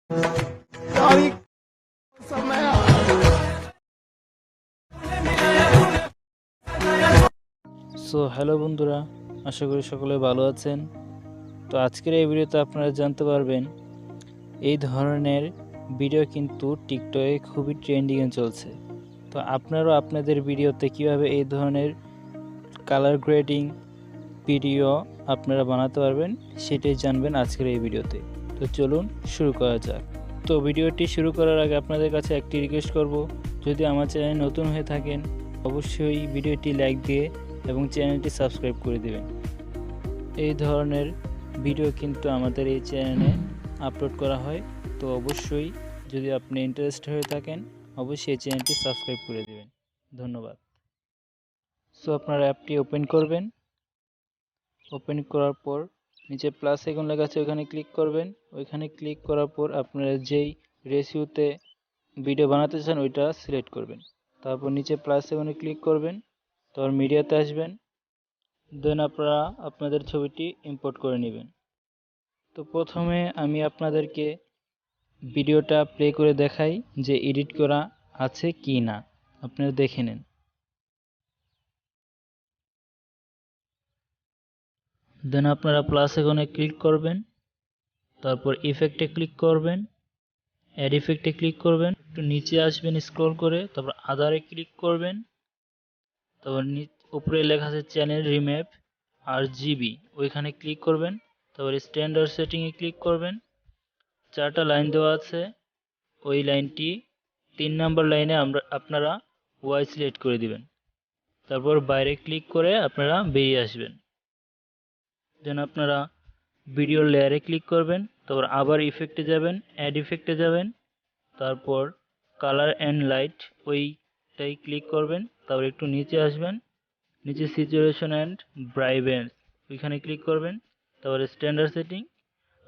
So hello বন্ধুরা, আশা করি সকলে ভালো আছেন। তো আজকের এই ভিডিওতে আপনারা জানতে পারবেন এই ধরনের ভিডিও কিন্তু টিকটকে খুবই ট্রেন্ডিংয়ে চলছে। তো আপনারাও আপনাদের ভিডিওতে কিভাবে এই ধরনের কালার গ্রেডিং ভিডিও আপনারা বানাতে পারবেন সেটাই জানবেন আজকের এই ভিডিওতে। তো চলুন শুরু করা যাক। তো ভিডিওটি শুরু করার আগে আপনাদের কাছে একটি রিকোয়েস্ট করব, যদি আমার চ্যানেলে নতুন হয়ে থাকেন অবশ্যই ভিডিওটি লাইক দিয়ে এবং চ্যানেলটি সাবস্ক্রাইব করে দেবেন। এই ধরনের ভিডিও কিন্তু আমাদের এই চ্যানেলে আপলোড করা হয়। তো অবশ্যই যদি আপনি ইন্টারেস্টেড হয়ে থাকেন অবশ্যই এই চ্যানেলটি সাবস্ক্রাইব করে দেবেন। ধন্যবাদ। সো আপনারা অ্যাপটি ওপেন করবেন। ওপেন করার পর নিচে প্লাস আইকন লেখা আছে, ওইখানে ক্লিক করবেন। ওইখানে ক্লিক করার পর আপনারা যেই রেশিওতে ভিডিও বানাতে চান ওইটা সিলেক্ট করবেন। তারপর নিচে প্লাস আইকনে ক্লিক করবেন, তারপর মিডিয়াতে আসবেন, দেন আপনারা আপনাদের ছবিটি ইম্পোর্ট করে নেবেন। তো প্রথমে আমি আপনাদেরকে ভিডিওটা প্লে করে দেখাই যে এডিট করা আছে কি না, আপনারা দেখে নেন। দেন আপনারা প্লাস আইকনে ক্লিক করবেন, তারপর ইফেক্টে ক্লিক করবেন, অ্যাড ইফেক্টে ক্লিক করবেন, একটু নিচে আসবেন স্ক্রল করে, তারপর আদারে ক্লিক করবেন, তারপর উপরে লেখা আছে চ্যানেল রিম্যাপ আর জিবি, ওইখানে ক্লিক করবেন, তারপর স্ট্যান্ডার্ড সেটিংয়ে ক্লিক করবেন। 4টা লাইন দেওয়া আছে, ওই লাইনটি 3 নাম্বার লাইনে আপনারা ওয়াই সিলেক্ট করে দিবেন। তারপর বাইরে ক্লিক করে আপনারা বেরিয়ে আসবেন। দেন আপনারা ভিডিওর লেয়ারে ক্লিক করবেন, তারপর আবার ইফেক্টে যাবেন, অ্যাড ইফেক্টে যাবেন, তারপর কালার অ্যান্ড লাইট ওইটাই ক্লিক করবেন। তারপর একটু নিচে আসবেন, নিচে স্যাচুরেশন অ্যান্ড ব্রাইটনেস ওইখানে ক্লিক করবেন, তারপর স্ট্যান্ডার্ড সেটিং,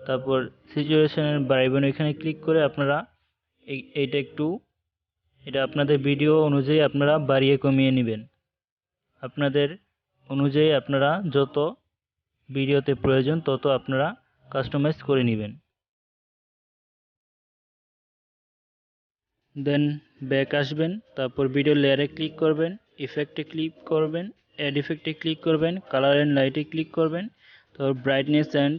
তারপর স্যাচুরেশন অ্যান্ড ব্রাইটনেস ওইখানে ক্লিক করে আপনারা এটা আপনাদের ভিডিও অনুযায়ী আপনারা বাড়িয়ে কমিয়ে নেবেন। আপনাদের অনুযায়ী আপনারা যত ভিডিওতে প্রয়োজন তত আপনারা কাস্টমাইজ করে নেবেন। দেন ব্যাক আসবেন, তারপর ভিডিও লেয়ারে ক্লিক করবেন, ইফেক্টে ক্লিক করবেন, অ্যাড ইফেক্টে ক্লিক করবেন, কালার অ্যান্ড লাইটে ক্লিক করবেন, তারপর ব্রাইটনেস অ্যান্ড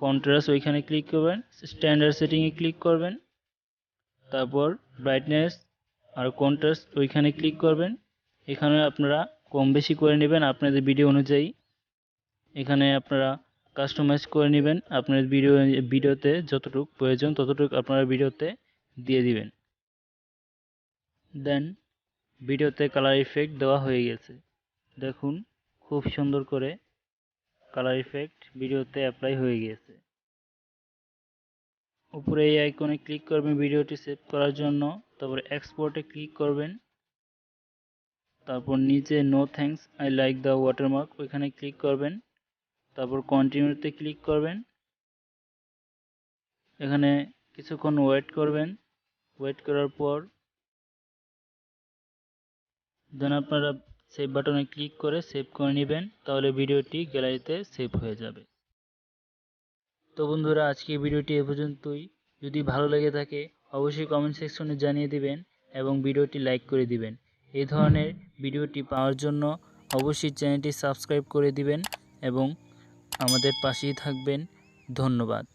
কন্ট্রাস্ট ওইখানে ক্লিক করবেন, স্ট্যান্ডার্ড সেটিংয়ে ক্লিক করবেন, তারপর ব্রাইটনেস আর কন্ট্রাস্ট ওইখানে ক্লিক করবেন। এখানে আপনারা কম বেশি করে নেবেন আপনাদের ভিডিও অনুযায়ী। এখানে আপনারা কাস্টমাইজ করে নেবেন, আপনার ভিডিওতে যতটুকু প্রয়োজন ততটুকু আপনারা ভিডিওতে দিয়ে দিবেন। দেন ভিডিওতে কালার ইফেক্ট দেওয়া হয়ে গেছে, দেখুন খুব সুন্দর করে কালার ইফেক্ট ভিডিওতে অ্যাপ্লাই হয়ে গেছে। উপরে এই আইকনে ক্লিক করবেন ভিডিওটি সেভ করার জন্য, তারপর এক্সপোর্টে ক্লিক করবেন, তারপর নিচে no thanks I like the watermark ওইখানে ক্লিক করবেন, তারপর কন্টিনিউতে ক্লিক করবেন। এখানে কিছুক্ষণ ওয়েট করবেন, ওয়েট করার পর দেন আপনারা সেভ বাটনে ক্লিক করে সেভ করে নেবেন, তাহলে ভিডিওটি গ্যালারিতে সেভ হয়ে যাবে। তো বন্ধুরা আজকে ভিডিওটি এ পর্যন্তই। যদি ভালো লেগে থাকে অবশ্যই কমেন্ট সেকশনে জানিয়ে দিবেন এবং ভিডিওটি লাইক করে দিবেন। এই ধরনের ভিডিওটি পাওয়ার জন্য অবশ্যই চ্যানেলটি সাবস্ক্রাইব করে দিবেন এবং আমাদের পাশেই থাকবেন। ধন্যবাদ।